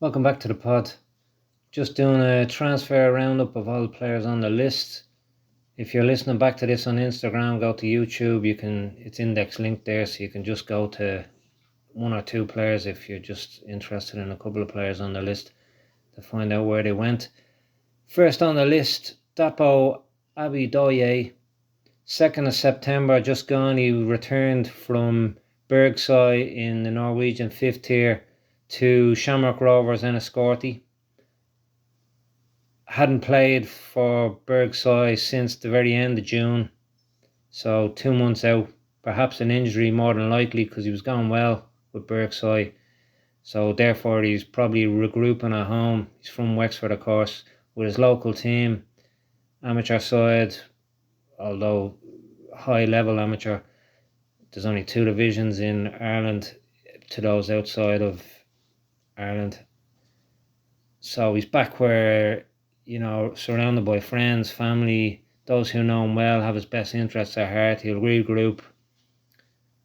Welcome back to the pod. Just doing a transfer roundup of all the players on the list. If you're listening back to this on Instagram, go to YouTube. It's index linked there, so you can just go to one or two players if you're just interested in a couple of players on the list to find out where they went. First on the list, Dapo Abidoye, 2nd of September, just gone. He returned from Bergsøy in the Norwegian 5th tier to Shamrock Rovers and Enniscorthy. Hadn't played for Bergsøy since the very end of June, so 2 months out. Perhaps an injury more than likely, because he was going well with Bergsøy, so therefore he's probably regrouping at home. He's from Wexford, of course, with his local team, amateur side, although high level amateur. There's only 2 divisions in Ireland to those outside of Ireland, so he's back where, surrounded by friends, family, those who know him well, have his best interests at heart. He'll regroup,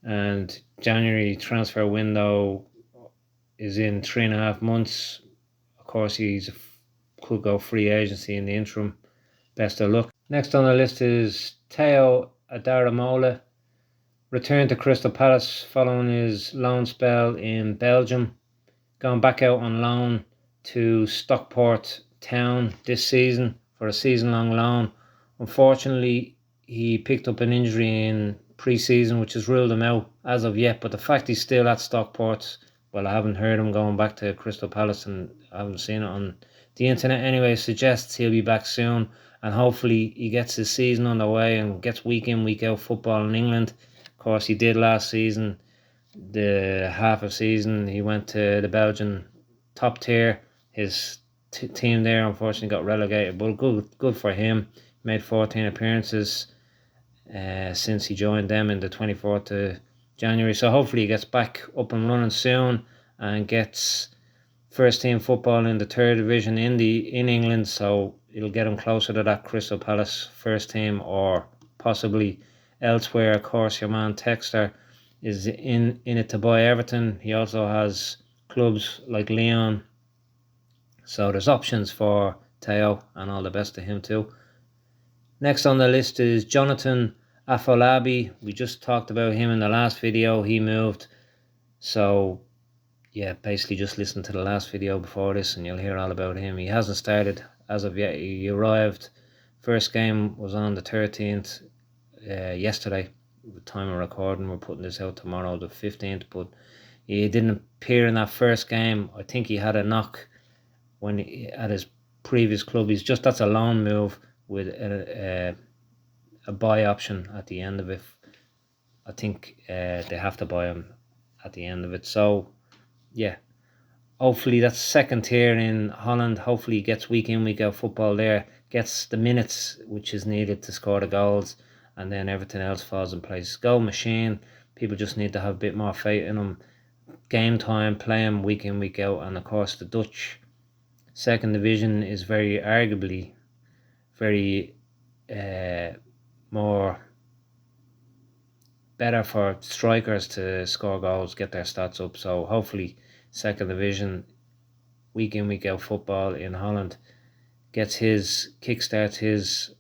and January transfer window is in 3.5 months. Of course, could go free agency in the interim. Best of luck. Next on the list is Teo Adaramola, returned to Crystal Palace following his loan spell in Belgium, gone back out on loan to Stockport Town this season for a season-long loan. Unfortunately, he picked up an injury in pre-season, which has ruled him out as of yet, but the fact he's still at Stockport, well, I haven't heard him going back to Crystal Palace, and I haven't seen it on the internet anyway, suggests he'll be back soon, and hopefully he gets his season underway and gets week in, week out football in England. Of course, he did last season. The half of season he went to the Belgian top tier. His team there unfortunately got relegated, but good for him. Made 14 appearances since he joined them in the 24th of January, so hopefully he gets back up and running soon and gets first team football in the 3rd division in England, so it'll get him closer to that Crystal Palace first team, or possibly elsewhere. Of course, your man Texter is in it to buy Everton. He also has clubs like Lyon, so there's options for Teo, and all the best to him too. Next on the list is Jonathan Afolabi. We just talked about him in the last video. He moved, so yeah, basically just listen to the last video before this and you'll hear all about him. He hasn't started as of yet. He arrived, first game was on the 13th, yesterday, the time of recording. We're putting this out tomorrow, the 15th, but he didn't appear in that first game. I think he had a knock at his previous club. That's a loan move with a buy option at the end of it. I think they have to buy him at the end of it. So yeah, hopefully that's second tier in Holland. Hopefully he gets week in, week out football there, gets the minutes which is needed to score the goals, and then everything else falls in place. Goal machine. People just need to have a bit more faith in him. Game time, play him week in, week out. And of course the Dutch second division is very arguably very more better for strikers to score goals, get their stats up. So hopefully second division, week in, week out football in Holland kickstarts his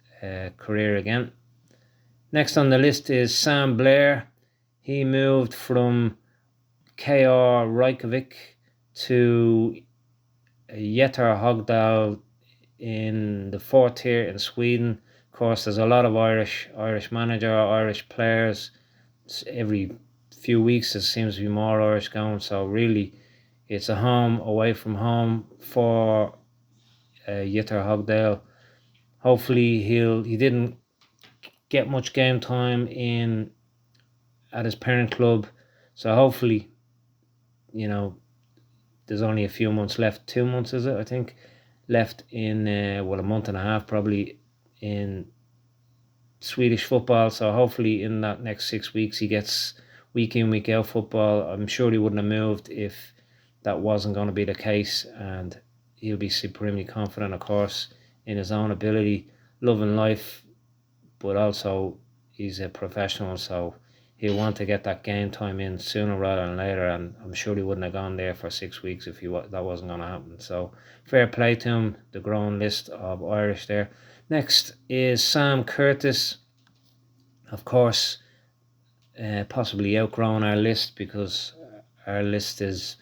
career again. Next on the list is Sam Blair. He moved from KR Reykjavik to Yetter Hogdal in the 4th tier in Sweden. Of course, there's a lot of Irish manager, Irish players. Every few weeks there seems to be more Irish going, so really it's a home away from home for Yetter Hogdal. Hopefully he didn't get much game time at his parent club, so hopefully, there's only a few months left. 2 months is it, I think, left in a month and a half probably in Swedish football. So hopefully in that next 6 weeks he gets week in, week out football. I'm sure he wouldn't have moved if that wasn't going to be the case, and he'll be supremely confident, of course, in his own ability, loving life, but also he's a professional, so he'll want to get that game time in sooner rather than later, and I'm sure he wouldn't have gone there for 6 weeks if that wasn't going to happen. So fair play to him, the growing list of Irish there. Next is Sam Curtis. Of course, possibly outgrown our list because our list is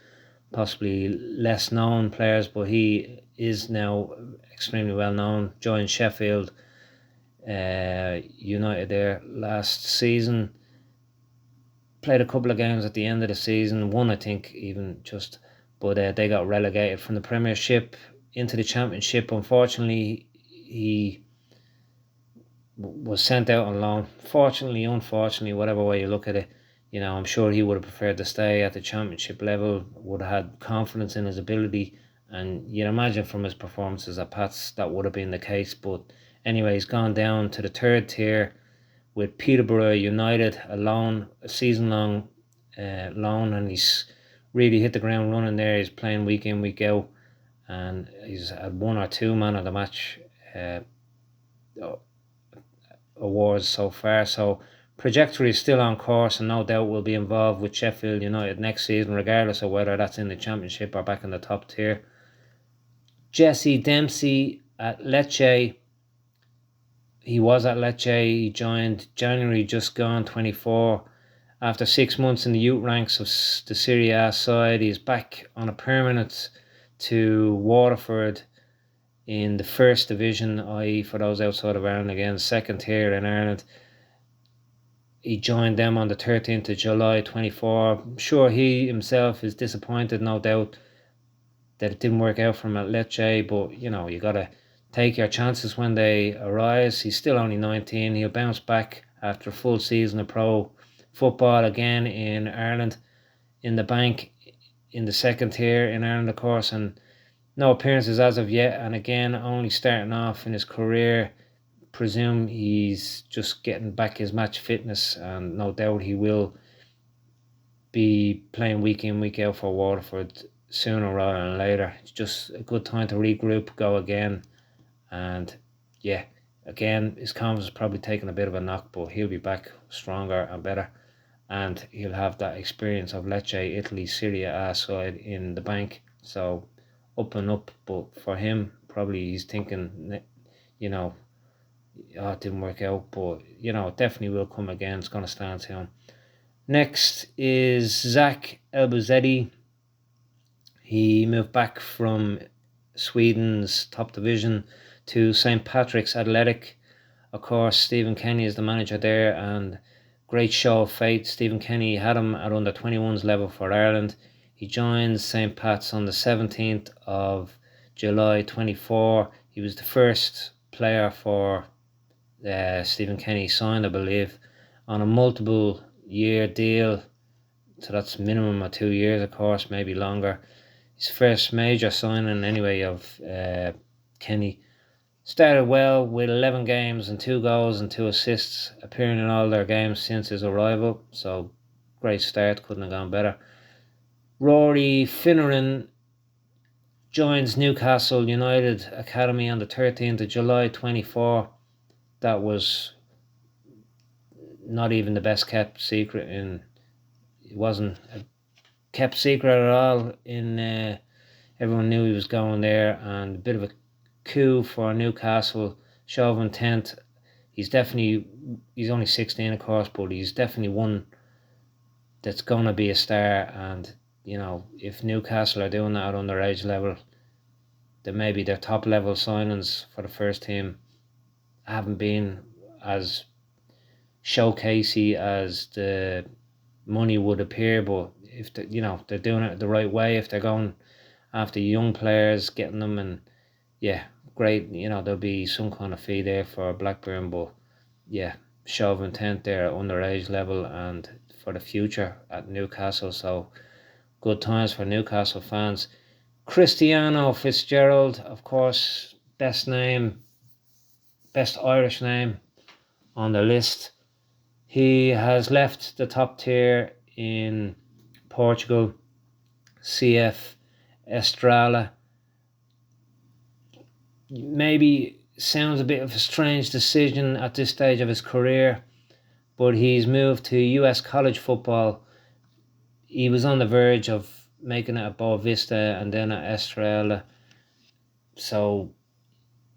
possibly less known players, but he is now extremely well known. Joined Sheffield United there last season. Played a couple of games at the end of the season, one I think even just, but they got relegated from the Premiership into the Championship. Unfortunately, he was sent out on loan. Fortunately, unfortunately, whatever way you look at it, I'm sure he would have preferred to stay at the Championship level, would have had confidence in his ability, and you'd imagine from his performances at Pats that would have been the case. But anyway, he's gone down to the third tier with Peterborough United, a season-long loan, and he's really hit the ground running there. He's playing week in, week out, and he's had 1 or 2 man of the match awards so far. So trajectory is still on course, and no doubt will be involved with Sheffield United next season, regardless of whether that's in the Championship or back in the top tier. Jesse Dempsey at Lecce. He was at Lecce. He joined January just gone, 24. After 6 months in the youth ranks of the Serie A side, he's back on a permanent to Waterford in the first division, i.e. for those outside of Ireland, again, second tier in Ireland. He joined them on the 13th of July 24. I'm sure he himself is disappointed, no doubt, that it didn't work out for him at Lecce, but you got to take your chances when they arise. He's still only 19. He'll bounce back after a full season of pro football again in Ireland, in the bank, in the second tier in Ireland, of course, and no appearances as of yet, and again, only starting off in his career. Presume he's just getting back his match fitness, and no doubt he will be playing week in, week out for Waterford sooner rather than later. It's just a good time to regroup, go again, and yeah, again, his confidence is probably taking a bit of a knock, but he'll be back stronger and better, and he'll have that experience of Lecce, Italy, Serie A side in the bank. So up and up, but for him, probably he's thinking, it didn't work out, but it definitely will come again. It's going to stand to him. Next is Zach Elbouzedi. He moved back from Sweden's top division to St. Patrick's Athletic. Of course, Stephen Kenny is the manager there, and great show of faith. Stephen Kenny had him at under 21s level for Ireland. He joined St. Pat's on the 17th of July 24. He was the first player for Stephen Kenny signed, I believe, on a multiple year deal. So that's minimum of 2 years, of course, maybe longer. His first major signing anyway of Kenny. Started well with 11 games and 2 goals and 2 assists, appearing in all their games since his arrival. So great start, couldn't have gone better. Rory Finneran joins Newcastle United Academy on the 13th of July 24. That was not even the best kept secret it wasn't a kept secret at all everyone knew he was going there, and a bit of a coup for Newcastle, show of intent. He's only 16 of course, but he's definitely one that's going to be a star, and if Newcastle are doing that at underage level, then maybe their top level signings for the first team haven't been as showcasey as the money would appear. But if they're doing it the right way, if they're going after young players, getting them, and great, there'll be some kind of fee there for Blackburn, but show of intent there at underage level and for the future at Newcastle. So good times for Newcastle fans. Cristiano Fitzgerald, of course, best Irish name on the list. He has left the top tier in Portugal, CF Estrela. Maybe sounds a bit of a strange decision at this stage of his career, but he's moved to US college football. He was on the verge of making it at Boavista and then at Estrella. So,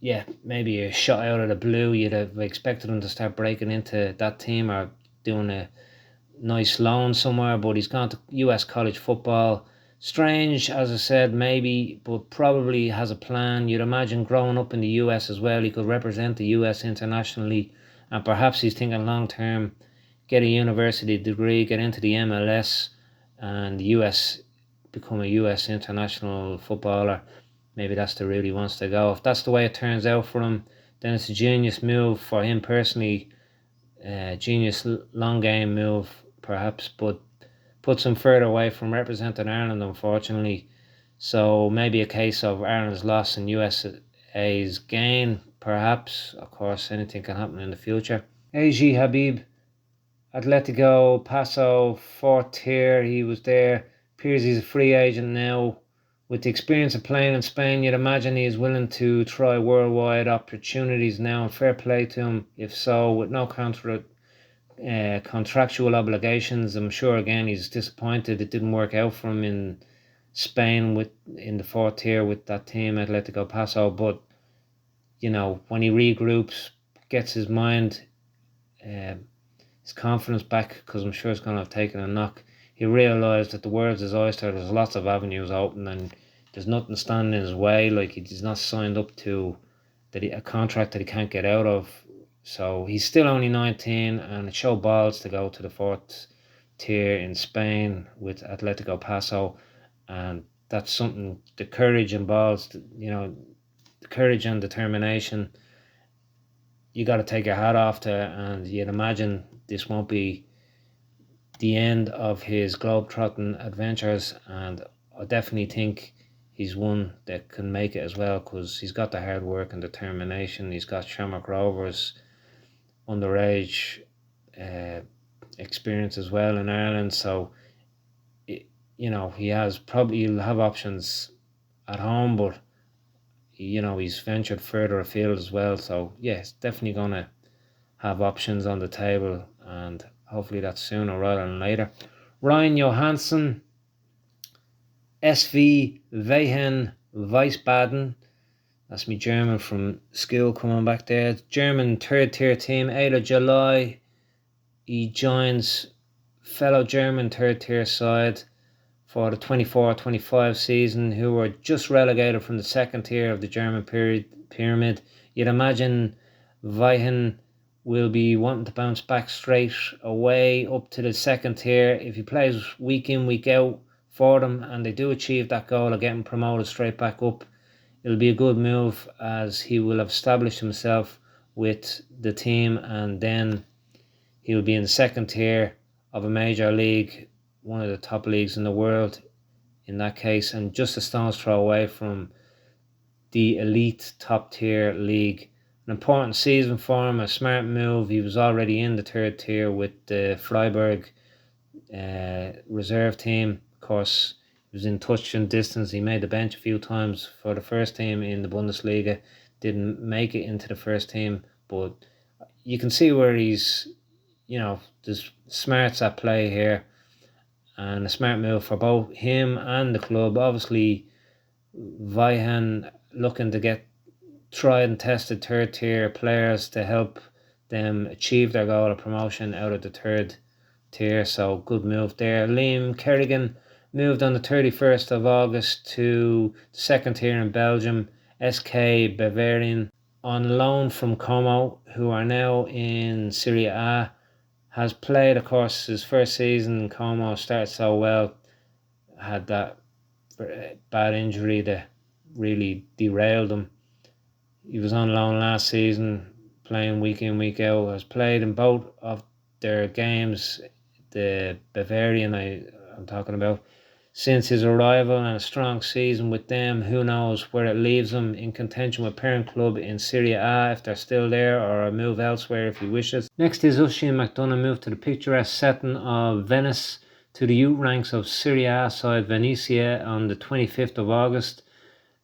yeah, maybe a shot out of the blue. You'd have expected him to start breaking into that team or doing a nice loan somewhere, but he's gone to US college football. Strange, as I said, maybe, but probably has a plan. You'd imagine growing up in the US as well, he could represent the US internationally, and perhaps he's thinking long term, get a university degree, get into the MLS, and the US, become a US international footballer. Maybe that's the route he wants to go. If that's the way it turns out for him, then it's a genius move for him personally. Genius long game move, perhaps, but puts him further away from representing Ireland, unfortunately. So maybe a case of Ireland's loss and USA's gain, perhaps. Of course, anything can happen in the future. AG Habeeb, Atletico Paso, fourth tier. He was there. Appears he's a free agent now. With the experience of playing in Spain, you'd imagine he is willing to try worldwide opportunities now, and fair play to him. If so, with no contractual obligations, I'm sure again he's disappointed it didn't work out for him in Spain in the fourth tier with that team, Atletico Paso. But when he regroups, gets his mind, his confidence back, because I'm sure it's going to have taken a knock. He realised that the world's his oyster. There's lots of avenues open, and there's nothing standing in his way. Like, he's not signed up to a contract that he can't get out of. So he's still only 19, and it showed balls to go to the fourth tier in Spain with Atletico Paso, and that's something. The courage and balls, the courage and determination. You got to take your hat off to, and you'd imagine this won't be the end of his globetrotting adventures, and I definitely think he's one that can make it as well, because he's got the hard work and determination. He's got Shamrock Rovers underage experience as well in Ireland, so he'll have options at home, but he's ventured further afield as well. So yeah, it's definitely gonna have options on the table, and hopefully that's sooner rather than later. Ryan Johansson, SV Wehen Wiesbaden. That's me German from school coming back there. German third tier team, 8th of July. He joins fellow German third tier side for the 24-25 season, who were just relegated from the second tier of the German pyramid. You'd imagine Wehen will be wanting to bounce back straight away up to the second tier. If he plays week in, week out for them, and they do achieve that goal of getting promoted straight back up, it'll be a good move, as he will have established himself with the team, and then he'll be in the second tier of a major league, one of the top leagues in the world in that case, and just a stone's throw away from the elite top tier league. An important season for him, a smart move. He was already in the third tier with the Freiburg reserve team. Of course, he was in touch and distance. He made the bench a few times for the first team in the Bundesliga. Didn't make it into the first team, but you can see where he's, there's smarts at play here, and a smart move for both him and the club. Obviously, Wehen looking to get tried and tested third tier players to help them achieve their goal of promotion out of the third tier, so good move there. Liam Kerrigan moved on the 31st of August to the second tier in Belgium, SK Bavarian, on loan from Como, who are now in Serie A. Has played, of course, his first season in Como, started so well, had that bad injury that really derailed him. He was on loan last season, playing week in, week out. Has played in both of their games, the Bavarian I'm talking about, since his arrival, and a strong season with them. Who knows where it leaves him, in contention with parent club in Serie A if they're still there, or a move elsewhere if he wishes. Next is Oisín McDonagh, moved to the picturesque setting of Venice to the youth ranks of Serie A side Venezia on the 25th of August.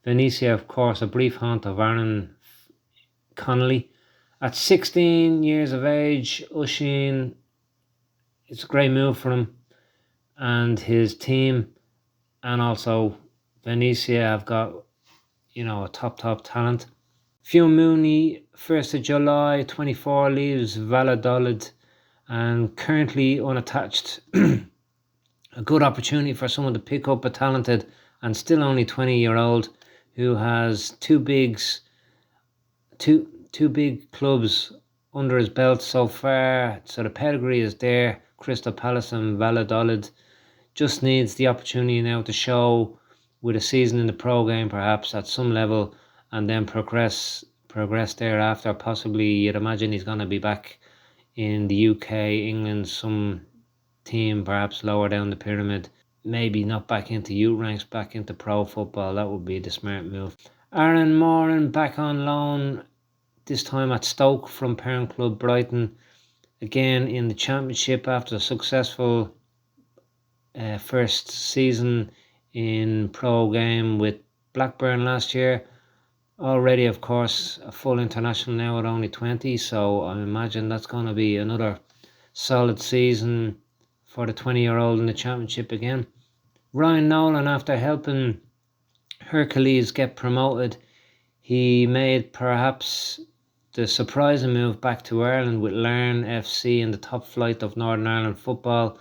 Venezia, of course, a brief haunt of Aaron Connolly. At 16 years of age, Oisín it's a great move for him and his team, and also Venezia have got, a top talent. Fionn Mooney, 1st of July 24, leaves Valladolid and currently unattached. A good opportunity for someone to pick up a talented and still only 20-year-old who has two big clubs under his belt so far. So the pedigree is there. Crystal Palace and Valladolid. Just needs the opportunity now to show with a season in the pro game perhaps at some level, and then progress thereafter. Possibly you'd imagine he's going to be back in the UK, England, some team perhaps lower down the pyramid. Maybe not back into youth ranks, back into pro football. That would be the smart move. Aaron Moran back on loan, this time at Stoke from parent club Brighton. Again in the Championship after a successful first season in pro game with Blackburn last year. Already, of course, a full international now at only 20, so I imagine that's going to be another solid season for the 20-year-old in the Championship again. Ryan Nolan, after helping Hercules get promoted, he made perhaps the surprising move back to Ireland with Larne FC in the top flight of Northern Ireland football.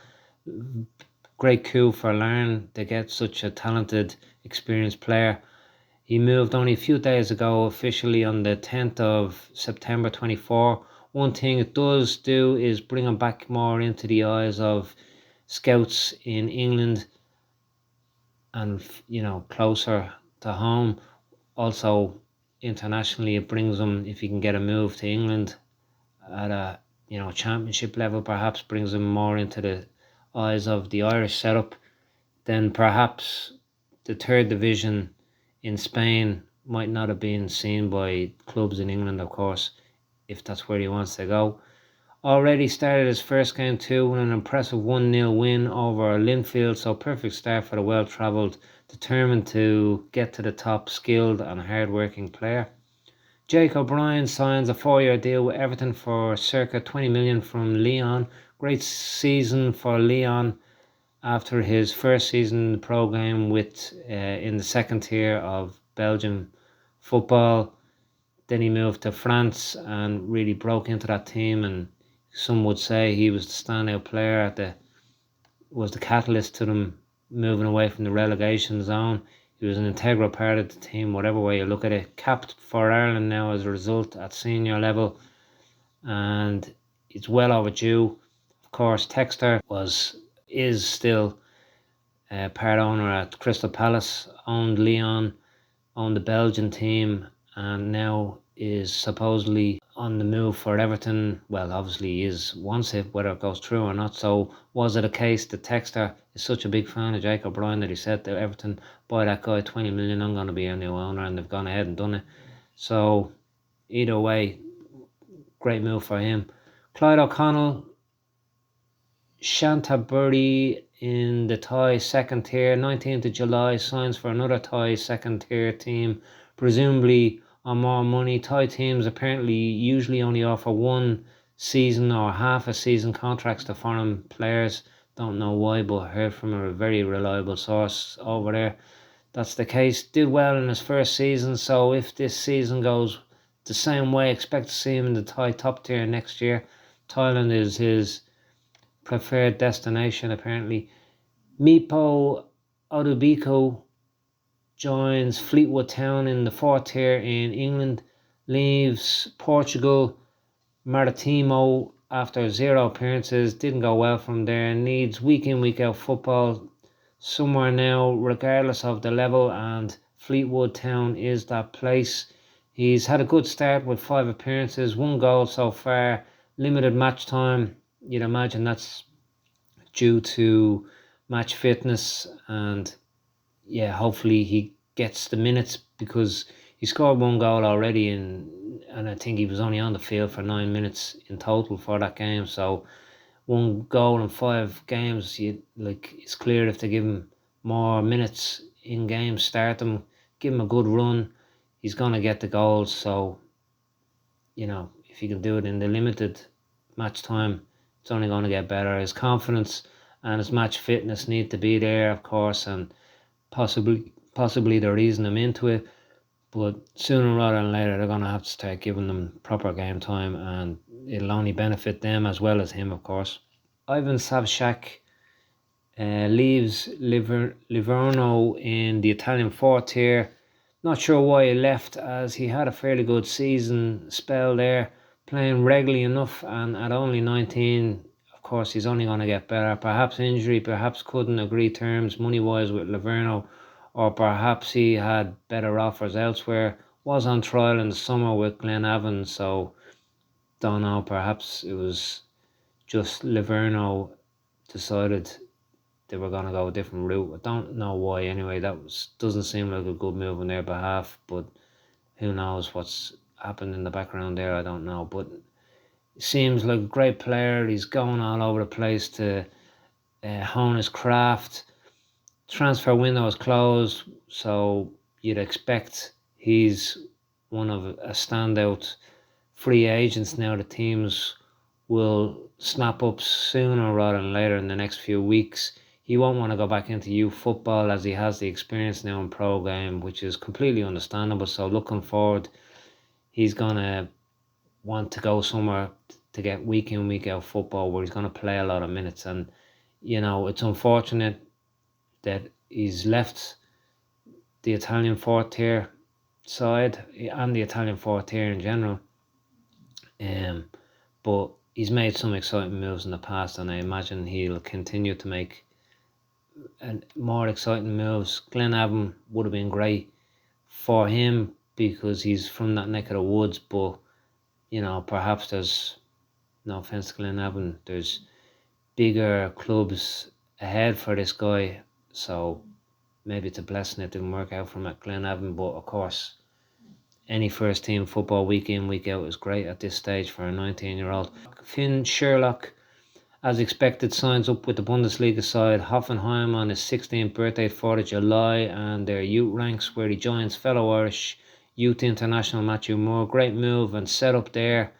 Great coup for Larne to get such a talented, experienced player. He moved only a few days ago, officially on the 10th of September 24. One thing it does do is bring him back more into the eyes of scouts in England and, closer to home. Also, internationally, it brings him, if he can get a move to England at a, Championship level, perhaps brings him more into the eyes of the Irish setup. Then perhaps the third division in Spain might not have been seen by clubs in England, of course, if that's where he wants to go. Already started his first game too with an impressive 1-0 win over Linfield, so perfect start for the well-travelled, determined to get to the top, skilled and hard-working player. Jake O'Brien signs a 4-year deal with Everton for circa 20 million from Lyon. Great season for Lyon after his first season in the pro game with in the second tier of Belgian football. Then he moved to France and really broke into that team, and some would say he was the standout player was the catalyst to them moving away from the relegation zone. He was an integral part of the team, whatever way you look at it. Capped for Ireland now as a result at senior level, and it's well overdue. Of course, Texter is still part owner at Crystal Palace, owned Lyon, owned the Belgian team, and now is supposedly on the move for Everton. Well, obviously he wants it, whether it goes through or not. So was it a case that Texter is such a big fan of Jake O'Brien that he said to Everton, buy that guy 20 million, I'm going to be a new owner, and they've gone ahead and done it. So either way, great move for him. Clyde O'Connell, Shantabury in the Thai second tier, 19th of July, signs for another Thai second tier team, presumably on more money. Thai teams apparently usually only offer one season or half a season contracts to foreign players. Don't know why, but heard from a very reliable source over there that's the case. Did well in his first season, so if this season goes the same way, expect to see him in the Thai top tier next year. Thailand is his preferred destination apparently. Mipo Odubeko joins Fleetwood Town in the fourth tier in England, leaves Portugal Maritimo after 0 appearances, didn't go well from there, needs week in week out football somewhere now regardless of the level, and Fleetwood Town is that place. He's had a good start with 5 appearances, 1 goal so far, limited match time. You'd imagine that's due to match fitness, and yeah, hopefully he gets the minutes because he scored 1 goal already and I think he was only on the field for 9 minutes in total for that game. So 1 goal in 5 games, it's clear if they give him more minutes in games, start him, give him a good run, he's going to get the goals. So if he can do it in the limited match time, it's only going to get better. His confidence and his match fitness need to be there, of course, and possibly they're easing him into it. But sooner rather than later, they're going to have to start giving them proper game time, and it'll only benefit them as well as him, of course. Ivan Savshak leaves Livorno in the Italian 4th tier. Not sure why he left, as he had a fairly good season spell there, playing regularly enough, and at only 19, of course, he's only going to get better. Perhaps injury, perhaps couldn't agree terms money-wise with Livorno, or perhaps he had better offers elsewhere. Was on trial in the summer with Glenavon, so don't know, perhaps it was just Livorno decided they were going to go a different route. I don't know why anyway. Doesn't seem like a good move on their behalf, but who knows what's happened in the background there. I don't know, but he seems like a great player. He's going all over the place to hone his craft. Transfer window is closed, so you'd expect he's one of a standout free agents now. The teams will snap up sooner rather than later in the next few weeks. He won't want to go back into youth football as he has the experience now in pro game, which is completely understandable. So looking forward, he's going to want to go somewhere to get week in, week out football where he's going to play a lot of minutes. And, it's unfortunate that he's left the Italian 4th tier side and the Italian 4th tier in general. But he's made some exciting moves in the past, and I imagine he'll continue to make more exciting moves. Glenavon would have been great for him because he's from that neck of the woods, but perhaps there's, no offense to Glenavon, there's bigger clubs ahead for this guy, so maybe it's a blessing it didn't work out for him at Glenavon. But of course, any first team football week in, week out is great at this stage for a 19-year-old. Sherlock, as expected, signs up with the Bundesliga side Hoffenheim on his 16th birthday, 4th of July, and their youth ranks, where he joins fellow Irish youth international Matthew Moore. Great move and setup there,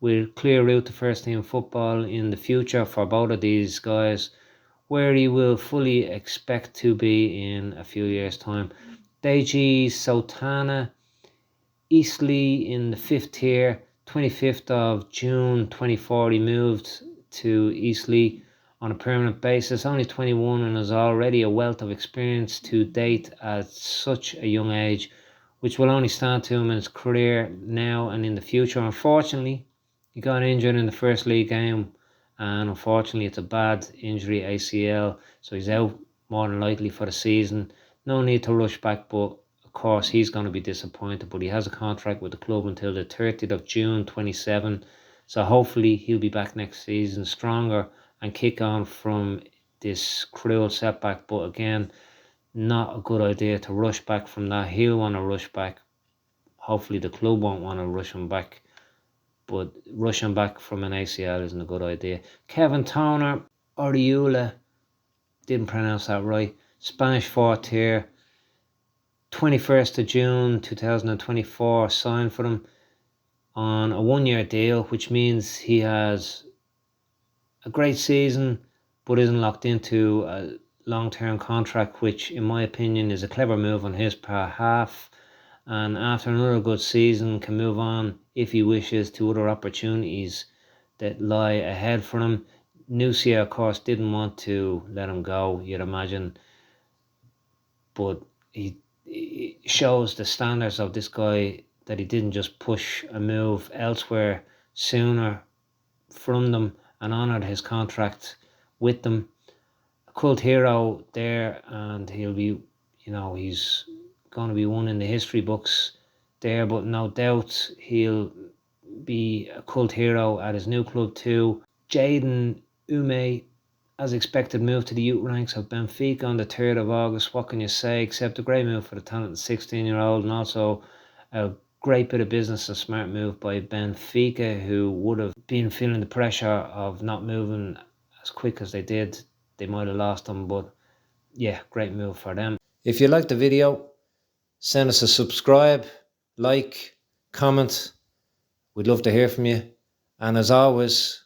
with clear route to first team football in the future for both of these guys, where he will fully expect to be in a few years' time. Deji, Sotona, Eastleigh in the 5th tier, 25th of June 2040, moved to Eastleigh on a permanent basis. Only 21 and has already a wealth of experience to date at such a young age, which will only stand to him in his career now and in the future. Unfortunately, he got injured in the first league game, and unfortunately it's a bad injury, ACL, so he's out more than likely for the season. No need to rush back, but of course he's going to be disappointed, but he has a contract with the club until the 30th of June 27, so hopefully he'll be back next season stronger and kick on from this cruel setback. But again, not a good idea to rush back from that. He'll want to rush back. Hopefully the club won't want to rush him back, but rushing back from an ACL isn't a good idea. Kevin Toner, Oriola, didn't pronounce that right, Spanish 4th tier, 21st of June 2024, signed for them on a 1-year deal, which means he has a great season but isn't locked into a long-term contract, which in my opinion is a clever move on his behalf, and after another good season can move on if he wishes to other opportunities that lie ahead for him. Nusia, of course, didn't want to let him go, you'd imagine, but he shows the standards of this guy that he didn't just push a move elsewhere sooner from them and honoured his contract with them. A cult hero there, and he'll be, he's going to be one in the history books there, but no doubt he'll be a cult hero at his new club too. Jaden, Umeh, as expected, moved to the youth ranks of Benfica on the 3rd of August. What can you say, except a great move for the talented 16-year-old, and also a great bit of business, a smart move by Benfica, who would have been feeling the pressure of not moving as quick as they did. They might have lost him, but yeah, great move for them. If you liked the video, send us a subscribe, like, comment. We'd love to hear from you. And as always,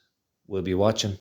we'll be watching.